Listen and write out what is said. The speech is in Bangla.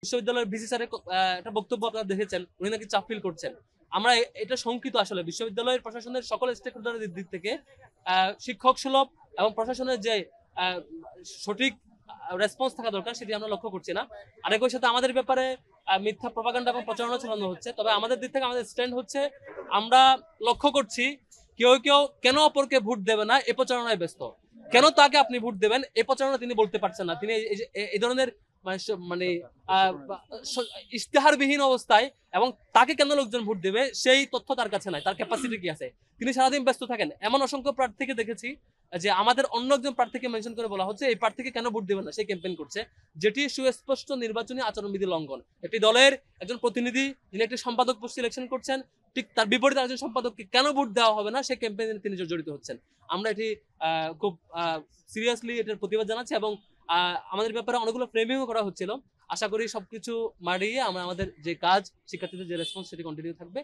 বিশ্ববিদ্যালয়ের ভিসি স্যারের একটা বক্তব্য আপনারা দেখেছেন, উনি নাকি চাপ ফিল করছেন। আমরা এটা শঙ্কিত আসলে বিশ্ববিদ্যালয়ের প্রশাসনের সকল স্টেক হোল্ডারের দিক থেকে শিক্ষক সুলভ এবং প্রশাসনের যে সঠিক রেসপন্স থাকা দরকার সেটি আমরা লক্ষ্য করছি না। আর একই সাথে আমাদের ব্যাপারে মিথ্যা প্রপাগান্ডা এবং প্রচারণা চালানো হচ্ছে। তবে আমাদের দিক থেকে আমাদের স্ট্যান্ড হচ্ছে আমরা লক্ষ্য করছি কেউ কেন অপরকে ভোট দেবে না এ প্রচারণায় ব্যস্ত। কেন তাকে আপনি ভোট দেবেন এই প্রচারণা তিনি বলতে পারছেন না। তিনি এই ধরনের মানে মানে ইশতেহারবিহীন অবস্থায় এবং তাকে কেন লোকজন ভোট দেবে সেই তথ্য তার কাছে নাই, তার ক্যাপাসিটি কি আছে। তিনি সারাদিন ব্যস্ত থাকেন। এমন অসংখ্য প্রার্থীকে দেখেছি যে আমাদের অন্য একজন প্রার্থীকে মেনশন করে বলা হচ্ছে এই প্রার্থীকে কেন ভোট দেবেন না, সেই ক্যাম্পেইন করছে, যেটি সুস্পষ্ট নির্বাচনী আচরণবিধি লঙ্ঘন। একটি দলের একজন প্রতিনিধি যিনি একটি সম্পাদক পোস্ট সিলেকশন করছেন, ঠিক তার বিপরীতে একজন সম্পাদককে কেন ভোট দেওয়া হবে না সেই ক্যাম্পেইনে তিনি জড়িত হচ্ছেন। আমরা এটি খুব সিরিয়াসলি এটার প্রতিবাদ জানাচ্ছি এবং আমাদের ব্যাপারে অনেকগুলো ফ্রেমিংও করা হচ্ছিল। আশা করি সবকিছু মারিয়ে আমরা আমাদের যে কাজ, শিক্ষার্থীদের যে রেসপন্স সেটি কন্টিনিউ থাকবে।